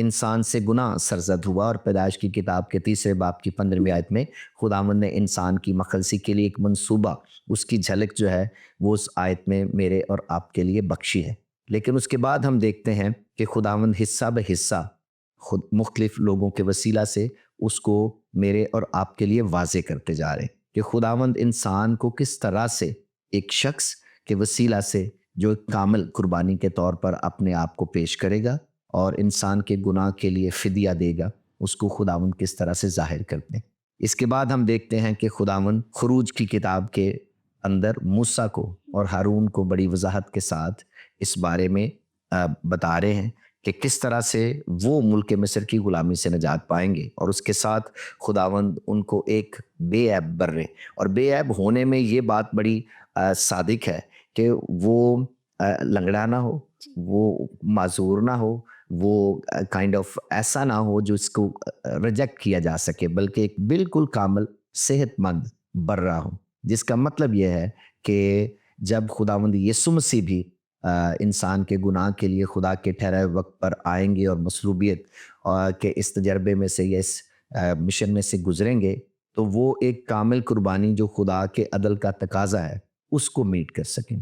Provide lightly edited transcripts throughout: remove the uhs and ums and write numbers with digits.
انسان سے گناہ سرزد ہوا، اور پیدائش کی کتاب کے 3 باب کی 15ویں آیت میں خداوند نے انسان کی مخلصی کے لیے ایک منصوبہ، اس کی جھلک جو ہے وہ اس آیت میں میرے اور آپ کے لیے بخشی ہے۔ لیکن اس کے بعد ہم دیکھتے ہیں کہ خداوند حصہ بہ حصہ خود مختلف لوگوں کے وسیلہ سے اس کو میرے اور آپ کے لیے واضح کرتے جا رہے ہیں کہ خداوند انسان کو کس طرح سے ایک شخص کے وسیلہ سے جو ایک کامل قربانی کے طور پر اپنے آپ کو پیش کرے گا اور انسان کے گناہ کے لیے فدیہ دے گا، اس کو خداوند کس طرح سے ظاہر کرتے ہیں۔ اس کے بعد ہم دیکھتے ہیں کہ خداوند خروج کی کتاب کے اندر موسیٰ کو اور ہارون کو بڑی وضاحت کے ساتھ اس بارے میں بتا رہے ہیں کہ کس طرح سے وہ ملک مصر کی غلامی سے نجات پائیں گے، اور اس کے ساتھ خداوند ان کو ایک بے عیب برے، اور بے عیب ہونے میں یہ بات بڑی صادق ہے کہ وہ لنگڑا نہ ہو، وہ معذور نہ ہو، وہ کائنڈ آف ایسا نہ ہو جو اس کو ریجیکٹ کیا جا سکے، بلکہ ایک بالکل کامل صحت مند برہ ہو، جس کا مطلب یہ ہے کہ جب خداوند یسوع مسیح بھی انسان کے گناہ کے لیے خدا کے ٹھہرائے وقت پر آئیں گے اور مصلوبیت کے اس تجربے میں سے یا اس مشن میں سے گزریں گے، تو وہ ایک کامل قربانی جو خدا کے عدل کا تقاضا ہے اس کو میٹ کر سکیں۔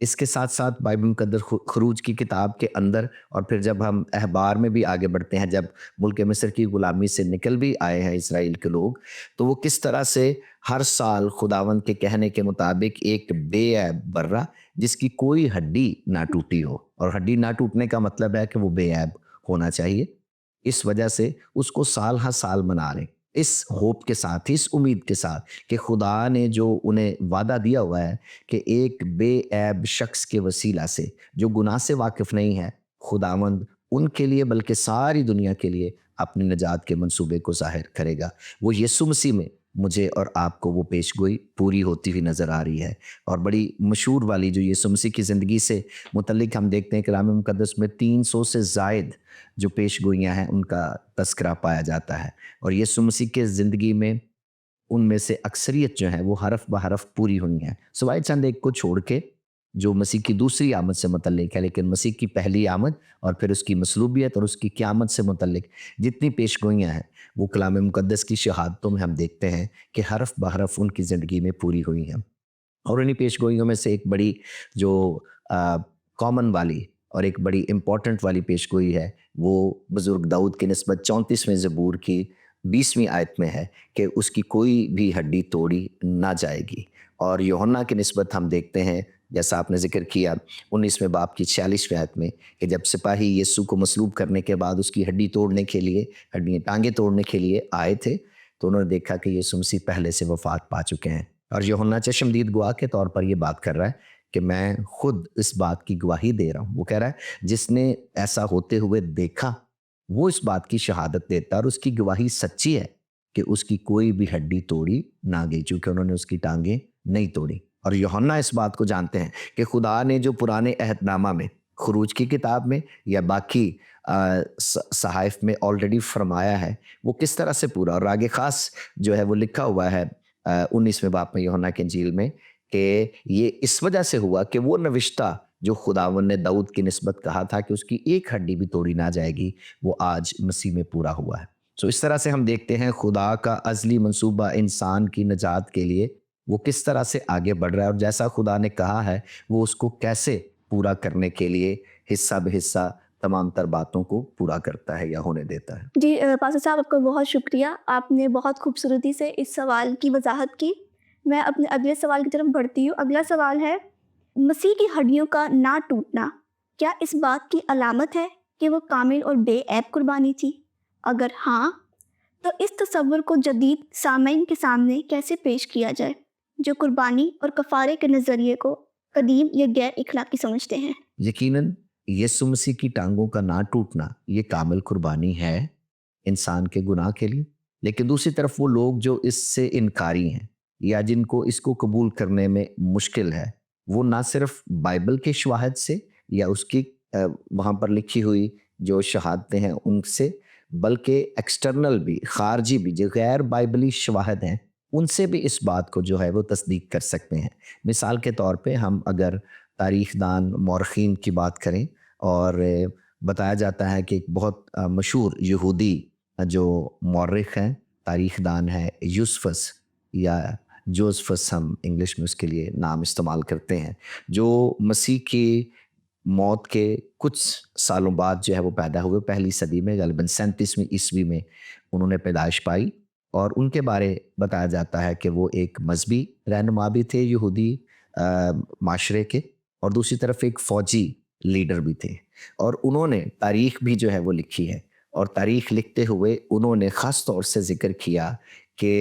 اس کے ساتھ ساتھ بائبل مقدس خروج کی کتاب کے اندر، اور پھر جب ہم احبار میں بھی آگے بڑھتے ہیں، جب ملک مصر کی غلامی سے نکل بھی آئے ہیں اسرائیل کے لوگ، تو وہ کس طرح سے ہر سال خداوند کے کہنے کے مطابق ایک بے عیب برہ جس کی کوئی ہڈی نہ ٹوٹی ہو، اور ہڈی نہ ٹوٹنے کا مطلب ہے کہ وہ بے عیب ہونا چاہیے، اس وجہ سے اس کو سال ہر سال منا رہے، اس ہوپ کے ساتھ، اس امید کے ساتھ کہ خدا نے جو انہیں وعدہ دیا ہوا ہے کہ ایک بے عیب شخص کے وسیلہ سے جو گناہ سے واقف نہیں ہے، خداوند ان کے لیے بلکہ ساری دنیا کے لیے اپنی نجات کے منصوبے کو ظاہر کرے گا۔ وہ یسوع مسیح میں مجھے اور آپ کو وہ پیش گوئی پوری ہوتی ہوئی نظر آ رہی ہے، اور بڑی مشہور والی جو یسوع مسیح کی زندگی سے متعلق ہم دیکھتے ہیں کلام مقدس میں 300 سے زائد جو پیش گوئیاں ہیں ان کا تذکرہ پایا جاتا ہے، اور یسوع مسیح کے زندگی میں ان میں سے اکثریت جو ہے وہ حرف بحرف پوری ہوئی ہیں، سوائے چند ایک کو چھوڑ کے جو مسیح کی دوسری آمد سے متعلق ہے، لیکن مسیح کی پہلی آمد اور پھر اس کی مصلوبیت اور اس کی قیامت سے متعلق جتنی پیش گوئیاں ہیں وہ کلام مقدس کی شہادتوں میں ہم دیکھتے ہیں کہ حرف بحرف ان کی زندگی میں پوری ہوئی ہیں۔ اور انہی پیش گوئیوں میں سے ایک بڑی جو کامن والی اور ایک بڑی امپورٹنٹ والی پیش گوئی ہے وہ بزرگ داؤد کی نسبت 34ویں زبور کی 20ویں آیت میں ہے کہ اس کی کوئی بھی ہڈی توڑی نہ جائے گی، اور یوحنا کی نسبت ہم دیکھتے ہیں جیسا آپ نے ذکر کیا 19ویں باب کی 46ویں آیت میں کہ جب سپاہی یسوع کو مصلوب کرنے کے بعد اس کی ہڈی توڑنے کے لیے، ٹانگیں توڑنے کے لیے آئے تھے، تو انہوں نے دیکھا کہ یسوع مسیح پہلے سے وفات پا چکے ہیں، اور یوحنا چشمدید گواہ کے طور پر یہ بات کر رہا ہے کہ میں خود اس بات کی گواہی دے رہا ہوں۔ وہ کہہ رہا ہے جس نے ایسا ہوتے ہوئے دیکھا وہ اس بات کی شہادت دیتا، اور اس کی گواہی سچی ہے کہ اس کی کوئی بھی ہڈی توڑی نہ گئی، چونکہ انہوں نے اس کی ٹانگیں نہیں توڑی۔ اور یوحنا اس بات کو جانتے ہیں کہ خدا نے جو پرانے عہد نامہ میں، خروج کی کتاب میں یا باقی صحائف میں آلریڈی فرمایا ہے وہ کس طرح سے پورا، اور آگے خاص جو ہے وہ لکھا ہوا ہے 19ویں باب میں یوحنا کی انجیل میں کہ یہ اس وجہ سے ہوا کہ وہ نوشتہ جو خداوند نے داؤد کی نسبت کہا تھا کہ اس کی ایک ہڈی بھی توڑی نہ جائے گی، وہ آج مسیح میں پورا ہوا ہے۔ سو اس طرح سے ہم دیکھتے ہیں خدا کا ازلی منصوبہ انسان کی نجات کے لیے وہ کس طرح سے آگے بڑھ رہا ہے، اور جیسا خدا نے کہا ہے وہ اس کو کیسے پورا کرنے کے لیے حصہ بہ حصہ تمام تر باتوں کو پورا کرتا ہے یا ہونے دیتا ہے۔ جی پاسٹر صاحب، آپ کا بہت شکریہ، آپ نے بہت خوبصورتی سے اس سوال کی وضاحت کی۔ میں اپنے اگلے سوال کی طرف بڑھتی ہوں۔ اگلا سوال ہے، مسیح کی ہڈیوں کا نہ ٹوٹنا کیا اس بات کی علامت ہے کہ وہ کامل اور بے عیب قربانی تھی؟ اگر ہاں تو اس تصور کو جدید سامعین کے سامنے کیسے پیش کیا جائے جو قربانی اور کفارے کے نظریے کو قدیم یا غیر اخلاقی سمجھتے ہیں؟ یقیناً یسوع مسیح کی ٹانگوں کا نہ ٹوٹنا یہ کامل قربانی ہے انسان کے گناہ کے لیے، لیکن دوسری طرف وہ لوگ جو اس سے انکاری ہیں یا جن کو اس کو قبول کرنے میں مشکل ہے، وہ نہ صرف بائبل کے شواہد سے یا اس کی وہاں پر لکھی ہوئی جو شہادتیں ہیں ان سے، بلکہ ایکسٹرنل بھی، خارجی بھی جو غیر بائبلی شواہد ہیں ان سے بھی اس بات کو جو ہے وہ تصدیق کر سکتے ہیں۔ مثال کے طور پہ ہم اگر تاریخ دان مورخین کی بات کریں اور بتایا جاتا ہے کہ ایک بہت مشہور یہودی جو مورخ ہیں، تاریخ دان ہے، یوسفس یا جوزفس، ہم انگلش میں اس کے لیے نام استعمال کرتے ہیں، جو مسیح کی موت کے کچھ سالوں بعد جو ہے وہ پیدا ہوئے، پہلی صدی میں، غالباً 37ویں عیسوی میں انہوں نے پیدائش پائی. اور ان کے بارے بتایا جاتا ہے کہ وہ ایک مذہبی رہنما بھی تھے یہودی معاشرے کے، اور دوسری طرف ایک فوجی لیڈر بھی تھے. اور انہوں نے تاریخ بھی جو ہے وہ لکھی ہے، اور تاریخ لکھتے ہوئے انہوں نے خاص طور سے ذکر کیا کہ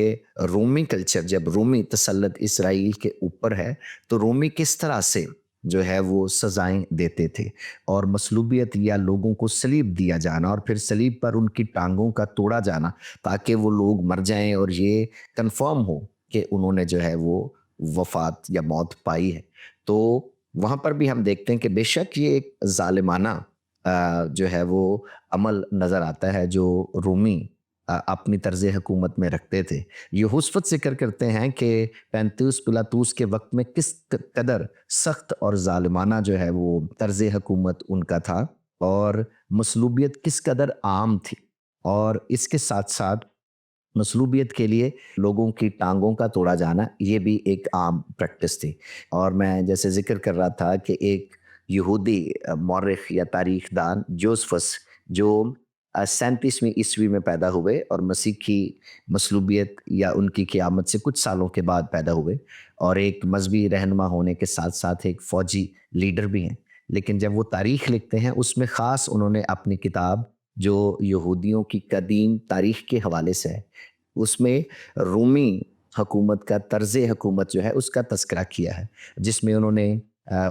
رومی کلچر، جب رومی تسلط اسرائیل کے اوپر ہے تو رومی کس طرح سے جو ہے وہ سزائیں دیتے تھے، اور مصلوبیت یا لوگوں کو صلیب دیا جانا، اور پھر صلیب پر ان کی ٹانگوں کا توڑا جانا تاکہ وہ لوگ مر جائیں اور یہ کنفرم ہو کہ انہوں نے جو ہے وہ وفات یا موت پائی ہے. تو وہاں پر بھی ہم دیکھتے ہیں کہ بے شک یہ ایک ظالمانہ جو ہے وہ عمل نظر آتا ہے جو رومی اپنی طرز حکومت میں رکھتے تھے. یہوسفت ذکر کرتے ہیں کہ پینتیوس پلاطوس کے وقت میں کس قدر سخت اور ظالمانہ جو ہے وہ طرز حکومت ان کا تھا، اور مصلوبیت کس قدر عام تھی، اور اس کے ساتھ ساتھ مصلوبیت کے لیے لوگوں کی ٹانگوں کا توڑا جانا یہ بھی ایک عام پریکٹس تھی. اور میں جیسے ذکر کر رہا تھا کہ ایک یہودی مورخ یا تاریخ دان جوزفس، جو 37ویں عیسوی میں پیدا ہوئے اور مسیح کی مصلوبیت یا ان کی قیامت سے کچھ سالوں کے بعد پیدا ہوئے، اور ایک مذہبی رہنما ہونے کے ساتھ ساتھ ایک فوجی لیڈر بھی ہیں. لیکن جب وہ تاریخ لکھتے ہیں اس میں خاص انہوں نے اپنی کتاب جو یہودیوں کی قدیم تاریخ کے حوالے سے ہے، اس میں رومی حکومت کا طرز حکومت جو ہے اس کا تذکرہ کیا ہے، جس میں انہوں نے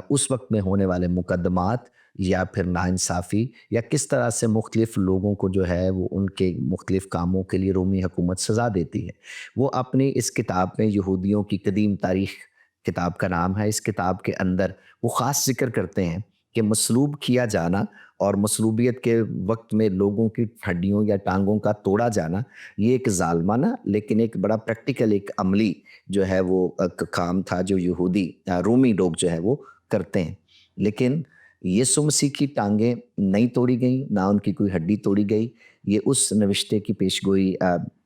اس وقت میں ہونے والے مقدمات یا پھر ناانصافی یا کس طرح سے مختلف لوگوں کو جو ہے وہ ان کے مختلف کاموں کے لیے رومی حکومت سزا دیتی ہے، وہ اپنی اس کتاب میں، یہودیوں کی قدیم تاریخ کتاب کا نام ہے، اس کتاب کے اندر وہ خاص ذکر کرتے ہیں کہ مصلوب کیا جانا اور مصلوبیت کے وقت میں لوگوں کی ہڈیوں یا ٹانگوں کا توڑا جانا یہ ایک ظالمانہ لیکن ایک بڑا پریکٹیکل، ایک عملی جو ہے وہ کام تھا جو یہودی رومی لوگ جو ہے وہ کرتے ہیں. لیکن یسوع مسیح کی ٹانگیں نہیں توڑی گئیں، نہ ان کی کوئی ہڈی توڑی گئی. یہ اس نوشتے کی پیشگوئی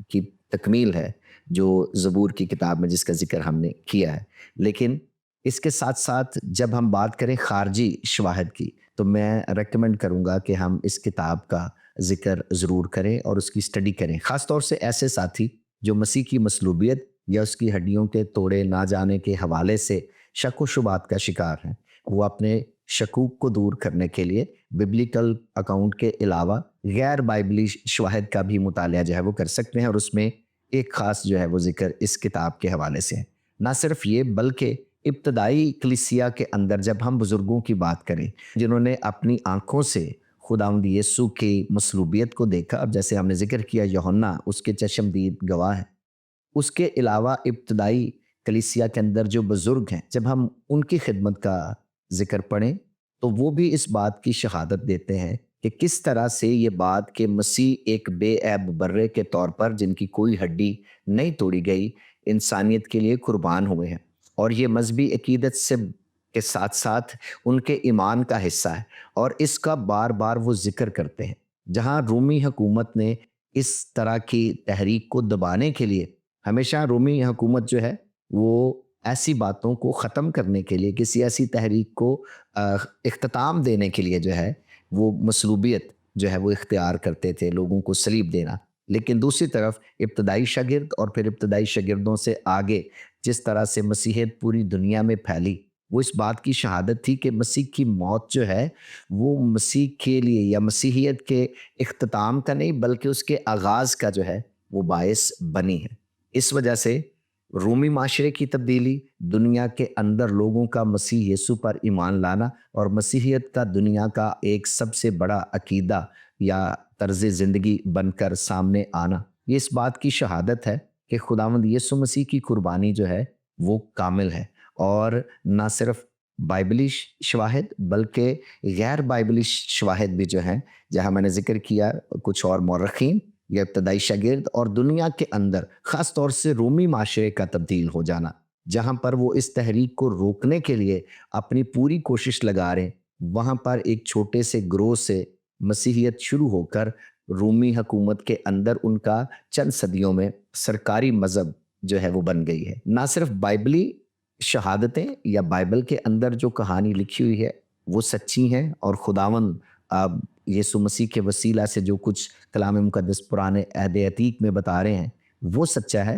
کی تکمیل ہے جو زبور کی کتاب میں جس کا ذکر ہم نے کیا ہے. لیکن اس کے ساتھ ساتھ جب ہم بات کریں خارجی شواہد کی تو میں ریکمینڈ کروں گا کہ ہم اس کتاب کا ذکر ضرور کریں اور اس کی اسٹڈی کریں، خاص طور سے ایسے ساتھی جو مسیح کی مصلوبیت یا اس کی ہڈیوں کے توڑے نہ جانے کے حوالے سے شک و شبہات کا شکار ہیں. وہ اپنے شکوک کو دور کرنے کے لیے ببلیکل اکاؤنٹ کے علاوہ غیر بائبلی شواہد کا بھی مطالعہ جو ہے وہ کر سکتے ہیں، اور اس میں ایک خاص جو ہے وہ ذکر اس کتاب کے حوالے سے ہے. نہ صرف یہ بلکہ ابتدائی کلیسیا کے اندر جب ہم بزرگوں کی بات کریں جنہوں نے اپنی آنکھوں سے خداوند یسوع کی مصلوبیت کو دیکھا، اب جیسے ہم نے ذکر کیا یوحنا اس کے چشمدید گواہ ہے، اس کے علاوہ ابتدائی کلیسیا کے اندر جو بزرگ ہیں جب ہم ان کی خدمت کا ذکر پڑھیں تو وہ بھی اس بات کی شہادت دیتے ہیں کہ کس طرح سے یہ بات کہ مسیح ایک بے عیب برے کے طور پر جن کی کوئی ہڈی نہیں توڑی گئی انسانیت کے لیے قربان ہوئے ہیں، اور یہ مذہبی عقیدت سے کے ساتھ ساتھ ان کے ایمان کا حصہ ہے، اور اس کا بار بار وہ ذکر کرتے ہیں. جہاں رومی حکومت نے اس طرح کی تحریک کو دبانے کے لیے ہمیشہ رومی حکومت جو ہے وہ ایسی باتوں کو ختم کرنے کے لیے، کسی ایسی تحریک کو اختتام دینے کے لیے جو ہے وہ مصلوبیت جو ہے وہ اختیار کرتے تھے، لوگوں کو صلیب دینا. لیکن دوسری طرف ابتدائی شاگرد اور پھر ابتدائی شاگردوں سے آگے جس طرح سے مسیحیت پوری دنیا میں پھیلی، وہ اس بات کی شہادت تھی کہ مسیح کی موت جو ہے وہ مسیح کے لیے یا مسیحیت کے اختتام کا نہیں بلکہ اس کے آغاز کا جو ہے وہ باعث بنی ہے. اس وجہ سے رومی معاشرے کی تبدیلی، دنیا کے اندر لوگوں کا مسیح یسوع پر ایمان لانا اور مسیحیت کا دنیا کا ایک سب سے بڑا عقیدہ یا طرز زندگی بن کر سامنے آنا، یہ اس بات کی شہادت ہے کہ خداوند یسوع مسیح کی قربانی جو ہے وہ کامل ہے. اور نہ صرف بائبلی شواہد بلکہ غیر بائبلی شواہد بھی جو ہیں، جہاں میں نے ذکر کیا کچھ اور مورخین یا ابتدائی شاگرد اور دنیا کے اندر خاص طور سے رومی معاشرے کا تبدیل ہو جانا، جہاں پر وہ اس تحریک کو روکنے کے لیے اپنی پوری کوشش لگا رہے ہیں، وہاں پر ایک چھوٹے سے گروہ سے مسیحیت شروع ہو کر رومی حکومت کے اندر ان کا چند صدیوں میں سرکاری مذہب جو ہے وہ بن گئی ہے۔ نہ صرف بائبلی شہادتیں یا بائبل کے اندر جو کہانی لکھی ہوئی ہے وہ سچی ہیں، اور خداوند یسوع مسیح کے وسیلہ سے جو کچھ کلام مقدس پرانے عہد عتیق میں بتا رہے ہیں وہ سچا ہے،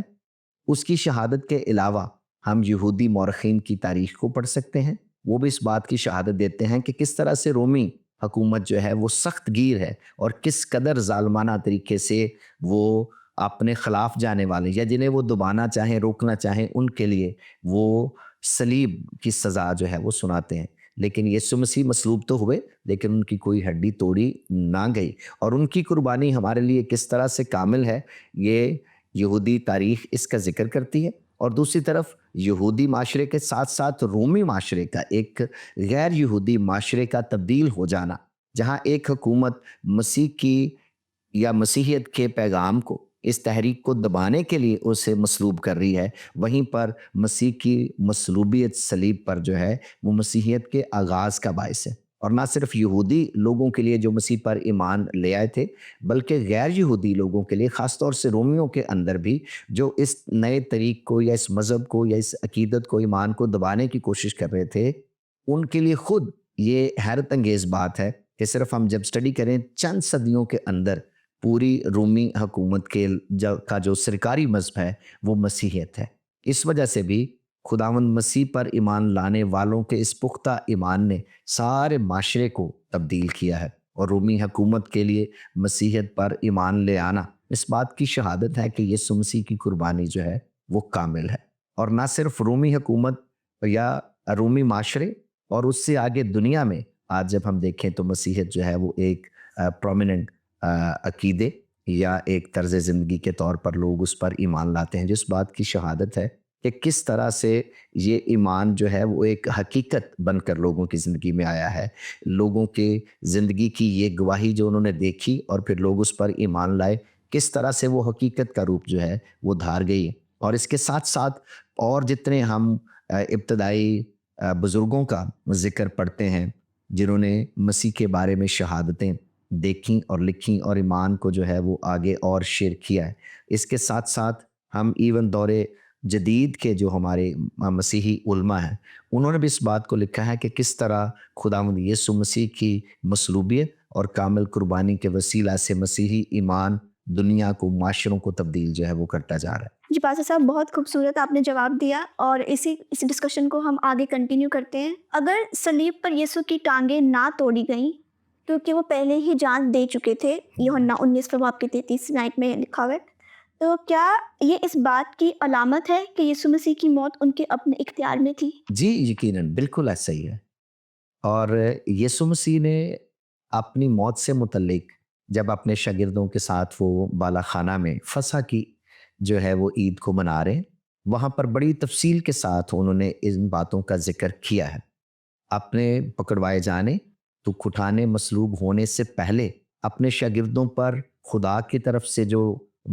اس کی شہادت کے علاوہ ہم یہودی مورخین کی تاریخ کو پڑھ سکتے ہیں۔ وہ بھی اس بات کی شہادت دیتے ہیں کہ کس طرح سے رومی حکومت جو ہے وہ سخت گیر ہے، اور کس قدر ظالمانہ طریقے سے وہ اپنے خلاف جانے والے یا جنہیں وہ دبانا چاہیں، روکنا چاہیں، ان کے لیے وہ صلیب کی سزا جو ہے وہ سناتے ہیں۔ لیکن یسوع مسیح مصلوب تو ہوئے، لیکن ان کی کوئی ہڈی توڑی نہ گئی، اور ان کی قربانی ہمارے لیے کس طرح سے کامل ہے یہ یہودی تاریخ اس کا ذکر کرتی ہے۔ اور دوسری طرف یہودی معاشرے کے ساتھ ساتھ رومی معاشرے کا، ایک غیر یہودی معاشرے کا تبدیل ہو جانا، جہاں ایک حکومت مسیح کی یا مسیحیت کے پیغام کو، اس تحریک کو دبانے کے لیے اسے مصلوب کر رہی ہے، وہیں پر مسیح کی مصلوبیت صلیب پر جو ہے وہ مسیحیت کے آغاز کا باعث ہے۔ اور نہ صرف یہودی لوگوں کے لیے جو مسیح پر ایمان لے آئے تھے، بلکہ غیر یہودی لوگوں کے لیے، خاص طور سے رومیوں کے اندر بھی، جو اس نئے طریق کو یا اس مذہب کو یا اس عقیدت کو، ایمان کو دبانے کی کوشش کر رہے تھے، ان کے لیے خود یہ حیرت انگیز بات ہے کہ صرف ہم جب سٹڈی کریں چند صدیوں کے اندر پوری رومی حکومت کا جو سرکاری مذہب ہے وہ مسیحیت ہے۔ اس وجہ سے بھی خداوند مسیح پر ایمان لانے والوں کے اس پختہ ایمان نے سارے معاشرے کو تبدیل کیا ہے، اور رومی حکومت کے لیے مسیحیت پر ایمان لے آنا اس بات کی شہادت ہے کہ یسوع مسیح کی قربانی جو ہے وہ کامل ہے۔ اور نہ صرف رومی حکومت یا رومی معاشرے، اور اس سے آگے دنیا میں آج جب ہم دیکھیں تو مسیحیت جو ہے وہ ایک پرومیننٹ عقیدے یا ایک طرز زندگی کے طور پر لوگ اس پر ایمان لاتے ہیں، جس بات کی شہادت ہے کہ کس طرح سے یہ ایمان جو ہے وہ ایک حقیقت بن کر لوگوں کی زندگی میں آیا ہے۔ لوگوں کے زندگی کی یہ گواہی جو انہوں نے دیکھی اور پھر لوگ اس پر ایمان لائے، کس طرح سے وہ حقیقت کا روپ جو ہے وہ دھار گئی ہے۔ اور اس کے ساتھ ساتھ اور جتنے ہم ابتدائی بزرگوں کا ذکر پڑھتے ہیں جنہوں نے مسیح کے بارے میں شہادتیں دیکھیں اور لکھیں اور ایمان کو جو ہے وہ آگے اور شیئر کیا ہے، اس کے ساتھ ساتھ ہم ایون دور جدید کے جو ہمارے مسیحی علماء ہیں انہوں نے بھی اس بات کو لکھا ہے کہ کس طرح خداوند یسوع مسیح کی مصلوبیت اور کامل قربانی کے وسیلہ سے مسیحی ایمان دنیا کو، معاشروں کو تبدیل جو ہے وہ کرتا جا رہا ہے۔ جی پاسٹر صاحب، بہت خوبصورت آپ نے جواب دیا، اور اسی ڈسکشن کو ہم آگے کنٹینیو کرتے ہیں۔ اگر صلیب پر یسوع کی ٹانگیں نہ توڑی گئیں کیونکہ وہ پہلے ہی جان دے چکے تھے، یوحنا 19 باب کی 33 آیت میں لکھا ہوا ہے، تو کیا یہ اس بات کی علامت ہے کہ یسوع مسیح کی موت ان کے اپنے اختیار میں تھی؟ جی یقیناً، بالکل ایسا ہی ہے۔ اور یسوع مسیح نے اپنی موت سے متعلق جب اپنے شاگردوں کے ساتھ وہ بالا خانہ میں فسح کی جو ہے وہ عید کو منا رہے ہیں، وہاں پر بڑی تفصیل کے ساتھ انہوں نے ان باتوں کا ذکر کیا ہے۔ اپنے پکڑوائے جانے، دکھ اٹھانے، مصلوب ہونے سے پہلے اپنے شاگردوں پر خدا کی طرف سے جو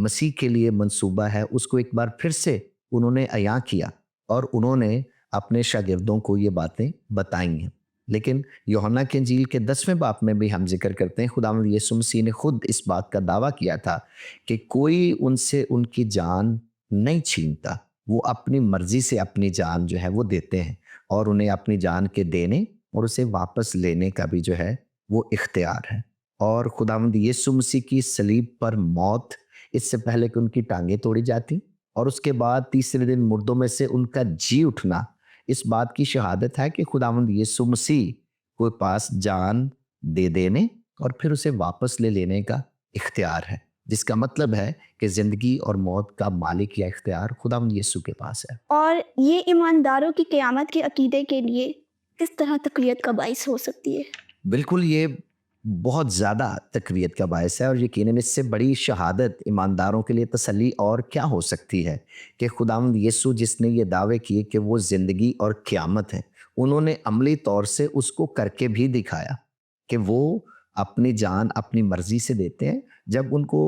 مسیح کے لیے منصوبہ ہے اس کو ایک بار پھر سے انہوں نے عیاں کیا، اور انہوں نے اپنے شاگردوں کو یہ باتیں بتائی ہیں۔ لیکن یوحنا کی انجیل کے 10ویں باب میں بھی ہم ذکر کرتے ہیں خداوند یسوع مسیح نے خود اس بات کا دعویٰ کیا تھا کہ کوئی ان سے ان کی جان نہیں چھینتا، وہ اپنی مرضی سے اپنی جان جو ہے وہ دیتے ہیں، اور انہیں اپنی جان کے دینے اور اسے واپس لینے کا بھی جو ہے وہ اختیار ہے۔ اور خداوند یسوع مسیح کی صلیب پر موت اس سے پہلے کہ ان کی ٹانگیں توڑی جاتی، اور اس کے بعد تیسرے دن مردوں میں سے ان کا جی اٹھنا، اس بات کی شہادت ہے کہ خداوند یسوع مسیح کو پاس جان دے دینے اور پھر اسے واپس لے لینے کا اختیار ہے، جس کا مطلب ہے کہ زندگی اور موت کا مالک یا اختیار خداوند یسوع کے پاس ہے۔ اور یہ ایمانداروں کی قیامت کے عقیدے کے لیے کس طرح تقویت کا باعث ہو سکتی ہے؟ بالکل، یہ بہت زیادہ تقویت کا باعث ہے، اور یقیناً اس سے بڑی شہادت ایمانداروں کے لیے تسلی اور کیا ہو سکتی ہے کہ خداوند یسوع جس نے یہ دعوے کیے کہ وہ زندگی اور قیامت ہے، انہوں نے عملی طور سے اس کو کر کے بھی دکھایا کہ وہ اپنی جان اپنی مرضی سے دیتے ہیں۔ جب ان کو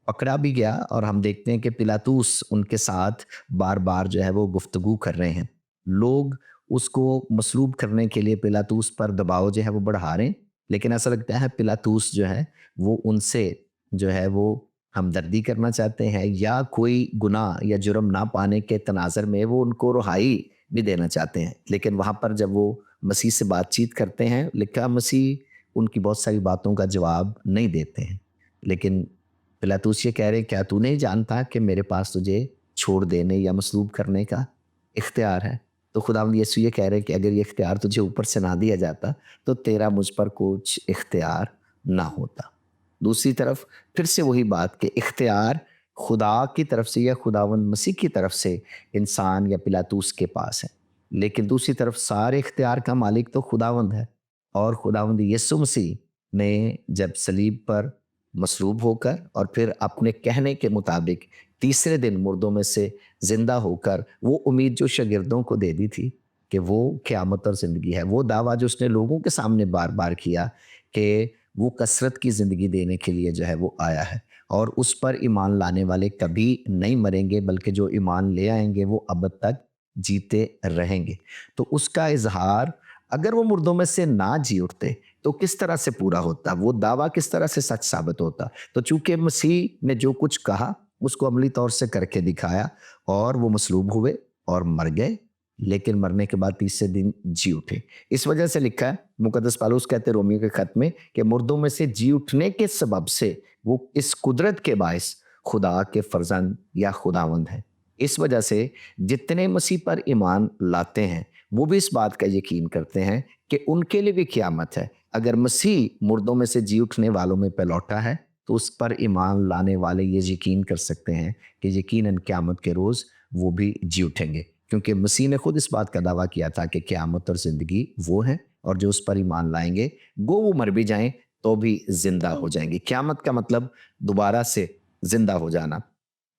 پکڑا بھی گیا، اور ہم دیکھتے ہیں کہ پلاطوس ان کے ساتھ بار بار جو ہے وہ گفتگو کر رہے ہیں، لوگ اس کو مصلوب کرنے کے لیے پلاطوس پر دباؤ جو ہے وہ بڑھا رہے ہیں، لیکن ایسا لگتا ہے پلاطوس جو ہے وہ ان سے جو ہے وہ ہمدردی کرنا چاہتے ہیں، یا کوئی گناہ یا جرم نہ پانے کے تناظر میں وہ ان کو رہائی بھی دینا چاہتے ہیں۔ لیکن وہاں پر جب وہ مسیح سے بات چیت کرتے ہیں، لکھا مسیح ان کی بہت ساری باتوں کا جواب نہیں دیتے ہیں، لیکن پلاطوس یہ کہہ رہے ہیں کیا تو نہیں جانتا کہ میرے پاس تجھے چھوڑ دینے یا مصلوب کرنے کا اختیار ہے؟ تو خداوند یسوع یہ کہہ رہے ہیں کہ اگر یہ اختیار تجھے اوپر سے نہ دیا جاتا تو تیرا مجھ پر کچھ اختیار نہ ہوتا۔ دوسری طرف پھر سے وہی بات کہ اختیار خدا کی طرف سے یا خداوند مسیح کی طرف سے انسان یا پلاطوس کے پاس ہے، لیکن دوسری طرف سارے اختیار کا مالک تو خداوند ہے، اور خداوند یسوع مسیح نے جب صلیب پر مصلوب ہو کر اور پھر اپنے کہنے کے مطابق تیسرے دن مردوں میں سے زندہ ہو کر وہ امید جو شاگردوں کو دے دی تھی کہ وہ قیامت اور زندگی ہے، وہ دعویٰ جو اس نے لوگوں کے سامنے بار بار کیا کہ وہ کثرت کی زندگی دینے کے لیے جو ہے وہ آیا ہے، اور اس پر ایمان لانے والے کبھی نہیں مریں گے بلکہ جو ایمان لے آئیں گے وہ ابد تک جیتے رہیں گے۔ تو اس کا اظہار اگر وہ مردوں میں سے نہ جی اٹھتے تو کس طرح سے پورا ہوتا، وہ دعویٰ کس طرح سے سچ ثابت ہوتا؟ تو چونکہ مسیح نے جو کچھ کہا اس کو عملی طور سے کر کے دکھایا، اور وہ مصلوب ہوئے اور مر گئے، لیکن مرنے کے بعد تیسرے دن جی اٹھے۔ اس وجہ سے لکھا ہے مقدس پالوس کہتے رومیو کے خط میں کہ مردوں میں سے جی اٹھنے کے سبب سے وہ اس قدرت کے باعث خدا کے فرزند یا خداوند ہیں۔ اس وجہ سے جتنے مسیح پر ایمان لاتے ہیں وہ بھی اس بات کا یقین کرتے ہیں کہ ان کے لیے بھی قیامت ہے۔ اگر مسیح مردوں میں سے جی اٹھنے والوں میں پہ لوٹا ہے تو اس پر ایمان لانے والے یہ یقین کر سکتے ہیں کہ یقیناً قیامت کے روز وہ بھی جی اٹھیں گے، کیونکہ مسیح نے خود اس بات کا دعویٰ کیا تھا کہ قیامت اور زندگی وہ ہیں، اور جو اس پر ایمان لائیں گے گو وہ مر بھی جائیں تو بھی زندہ ہو جائیں گے۔ قیامت کا مطلب دوبارہ سے زندہ ہو جانا،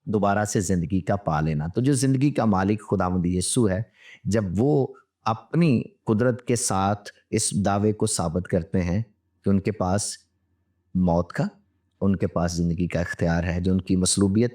دوبارہ سے زندگی کا پا لینا۔ تو جو زندگی کا مالک خداوند یسوع ہے، جب وہ اپنی قدرت کے ساتھ اس دعوے کو ثابت کرتے ہیں کہ ان کے پاس موت کا، ان کے پاس زندگی کا اختیار ہے، جو ان کی مصلوبیت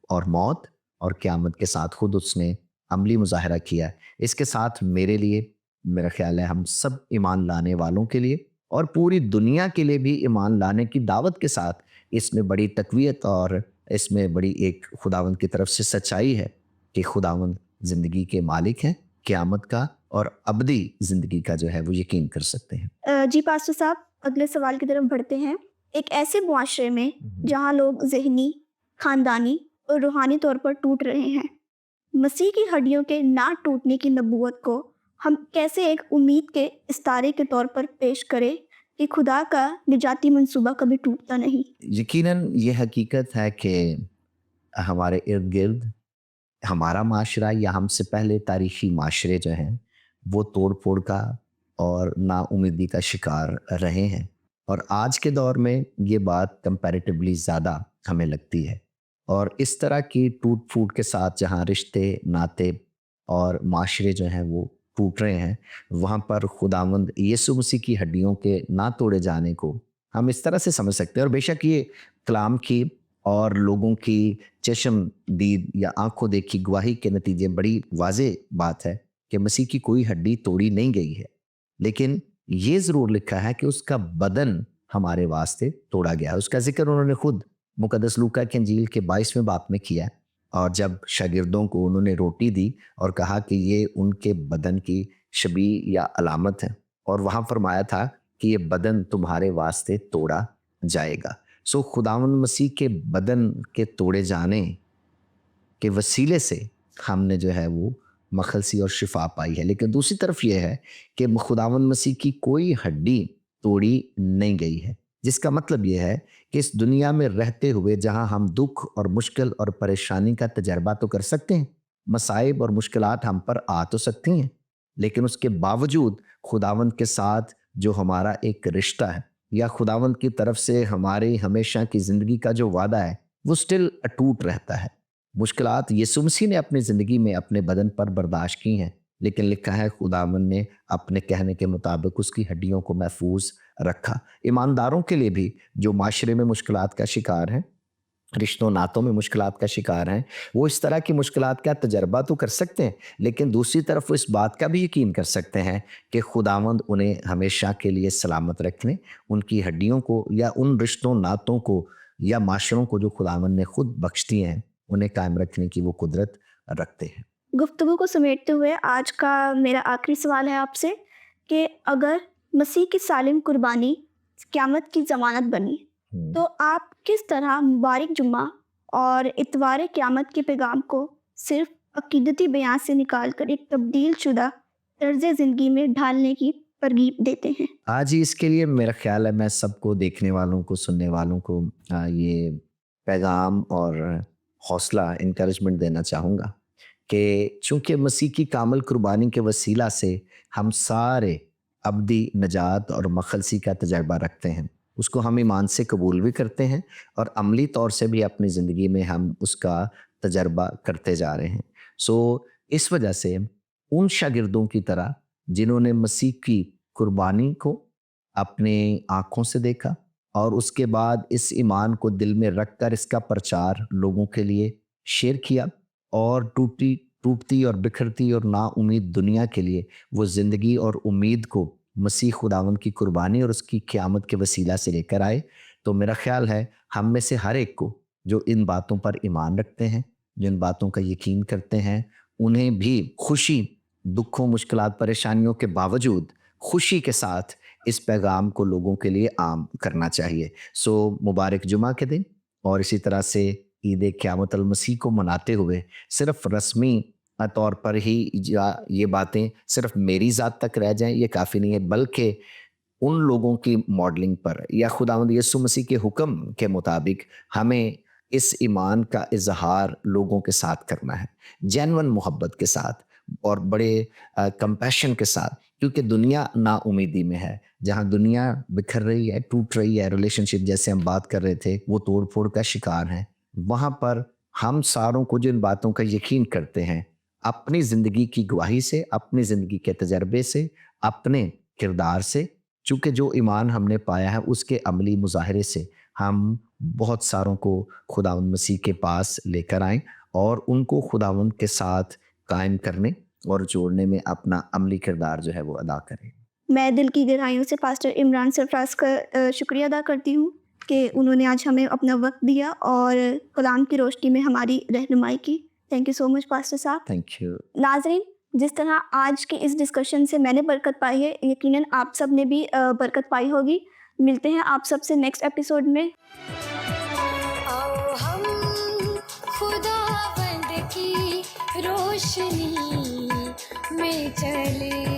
اور موت اور قیامت کے ساتھ خود اس نے عملی مظاہرہ کیا ہے، اس کے ساتھ میرے لیے، میرا خیال ہے ہم سب ایمان لانے والوں کے لیے اور پوری دنیا کے لیے بھی ایمان لانے کی دعوت کے ساتھ اس میں بڑی تقویت اور اس میں بڑی ایک خداوند کی طرف سے سچائی ہے کہ خداوند زندگی کے مالک ہیں، قیامت کا اور ابدی زندگی کا جو ہے وہ یقین کر سکتے ہیں۔ جی پاسٹر صاحب، اگلے سوال کی طرف بڑھتے ہیں۔ ایک ایسے معاشرے میں جہاں لوگ ذہنی، خاندانی اور روحانی طور پر ٹوٹ رہے ہیں، مسیح کی ہڈیوں کے نہ ٹوٹنے کی نبوت کو ہم کیسے ایک امید کے استارے کے طور پر پیش کریں کہ خدا کا نجاتی منصوبہ کبھی ٹوٹتا نہیں؟ یقیناً یہ حقیقت ہے کہ ہمارے ارد گرد ہمارا معاشرہ یا ہم سے پہلے تاریخی معاشرے جو ہیں وہ توڑ پھوڑ کا اور نا امیدی کا شکار رہے ہیں، اور آج کے دور میں یہ بات کمپیریٹیولی زیادہ ہمیں لگتی ہے۔ اور اس طرح کی ٹوٹ پھوٹ کے ساتھ جہاں رشتے، ناطے اور معاشرے جو ہیں وہ ٹوٹ رہے ہیں، وہاں پر خداوند یسوع مسیح کی ہڈیوں کے نہ توڑے جانے کو ہم اس طرح سے سمجھ سکتے ہیں، اور بے شک یہ کلام کی اور لوگوں کی چشم دید یا آنکھوں دیکھی گواہی کے نتیجے بڑی واضح بات ہے کہ مسیح کی کوئی ہڈی توڑی نہیں گئی ہے، لیکن یہ ضرور لکھا ہے کہ اس کا بدن ہمارے واسطے توڑا گیا ہے۔ اس کا ذکر انہوں نے خود مقدس لوکا کی انجیل کے 22ویں باب میں کیا ہے، اور جب شاگردوں کو انہوں نے روٹی دی اور کہا کہ یہ ان کے بدن کی شبیہ یا علامت ہے، اور وہاں فرمایا تھا کہ یہ بدن تمہارے واسطے توڑا جائے گا۔ سو خداوند مسیح کے بدن کے توڑے جانے کے وسیلے سے ہم نے جو ہے وہ مخلصی اور شفا پائی ہے، لیکن دوسری طرف یہ ہے کہ خداوند مسیح کی کوئی ہڈی توڑی نہیں گئی ہے، جس کا مطلب یہ ہے کہ اس دنیا میں رہتے ہوئے جہاں ہم دکھ اور مشکل اور پریشانی کا تجربہ تو کر سکتے ہیں، مصائب اور مشکلات ہم پر آ تو سکتی ہیں، لیکن اس کے باوجود خداوند کے ساتھ جو ہمارا ایک رشتہ ہے یا خداوند کی طرف سے ہماری ہمیشہ کی زندگی کا جو وعدہ ہے وہ سٹل اٹوٹ رہتا ہے۔ مشکلات یسوع مسیح نے اپنی زندگی میں اپنے بدن پر برداشت کی ہیں، لیکن لکھا ہے خداوند نے اپنے کہنے کے مطابق اس کی ہڈیوں کو محفوظ رکھا۔ ایمانداروں کے لیے بھی جو معاشرے میں مشکلات کا شکار ہیں رشتوں ناتوں میں مشکلات کا شکار ہیں، وہ اس طرح کی مشکلات کا تجربہ تو کر سکتے ہیں، لیکن دوسری طرف وہ اس بات کا بھی یقین کر سکتے ہیں کہ خداوند انہیں ہمیشہ کے لیے سلامت رکھنے، ان کی ہڈیوں کو یا ان رشتوں ناتوں کو یا معاشروں کو جو خداوند نے خود بخش دیے ہیں انہیں قائم رکھنے کی وہ قدرت رکھتے ہیں۔ گفتگو کو سمیٹتے ہوئے آج کا میرا آخری سوال ہے آپ سے کہ اگر مسیح کی سالم قربانی قیامت کی ضمانت بنی تو آپ کس طرح مبارک جمعہ اور اتوار قیامت کے پیغام کو صرف عقیدتی بیان سے نکال کر ایک تبدیل شدہ طرز زندگی میں ڈھالنے کی ترغیب دیتے ہیں؟ آج ہی اس کے لیے میرا خیال ہے میں سب کو، دیکھنے والوں کو، سننے والوں کو یہ پیغام اور حوصلہ انکریجمنٹ دینا چاہوں گا کہ چونکہ مسیح کی کامل قربانی کے وسیلہ سے ہم سارے ابدی نجات اور مخلصی کا تجربہ رکھتے ہیں، اس کو ہم ایمان سے قبول بھی کرتے ہیں اور عملی طور سے بھی اپنی زندگی میں ہم اس کا تجربہ کرتے جا رہے ہیں۔ اس وجہ سے ان شاگردوں کی طرح جنہوں نے مسیح کی قربانی کو اپنے آنکھوں سے دیکھا اور اس کے بعد اس ایمان کو دل میں رکھ کر اس کا پرچار لوگوں کے لیے شیئر کیا اور ٹوٹتی اور بکھرتی اور نا امید دنیا کے لیے وہ زندگی اور امید کو مسیح خداوند کی قربانی اور اس کی قیامت کے وسیلہ سے لے کر آئے، تو میرا خیال ہے ہم میں سے ہر ایک کو جو ان باتوں پر ایمان رکھتے ہیں، جو ان باتوں کا یقین کرتے ہیں، انہیں بھی خوشی، دکھوں، مشکلات، پریشانیوں کے باوجود خوشی کے ساتھ اس پیغام کو لوگوں کے لیے عام کرنا چاہیے۔ مبارک جمعہ کے دن اور اسی طرح سے عید قیامت المسیح کو مناتے ہوئے صرف رسمی طور پر ہی یہ باتیں صرف میری ذات تک رہ جائیں یہ کافی نہیں ہے، بلکہ ان لوگوں کی ماڈلنگ پر یا خداوند یسوع مسیح کے حکم کے مطابق ہمیں اس ایمان کا اظہار لوگوں کے ساتھ کرنا ہے، جینون محبت کے ساتھ اور بڑے کمپیشن کے ساتھ، کیونکہ دنیا نا امیدی میں ہے، جہاں دنیا بکھر رہی ہے، ٹوٹ رہی ہے، ریلیشن شپ جیسے ہم بات کر رہے تھے وہ توڑ پھوڑ کا شکار ہیں، وہاں پر ہم ساروں کو جو ان باتوں کا یقین کرتے ہیں اپنی زندگی کی گواہی سے، اپنی زندگی کے تجربے سے، اپنے کردار سے، چونکہ جو ایمان ہم نے پایا ہے اس کے عملی مظاہرے سے ہم بہت ساروں کو خداوند مسیح کے پاس لے کر آئیں اور ان کو خداوند کے ساتھ قائم کرنے اور جوڑنے میں اپنا عملی کردار جو ہے وہ ادا کریں۔ میں دل کی گہرائیوں سے پاسٹر عمران سرفراز کا شکریہ ادا کرتی ہوں کہ انہوں نے آج ہمیں اپنا وقت دیا اور کلام کی روشنی میں ہماری رہنمائی کی۔ Thank you so much pastor صاحب۔ Thank you. ناظرین، جس طرح آج کی اس ڈسکشن سے میں نے برکت پائی ہے، یقیناً آپ سب نے بھی برکت پائی ہوگی۔ ملتے ہیں آپ سب سے نیکسٹ ایپیسوڈ میں۔ آؤ ہم خداوند کی روشنی میں چلے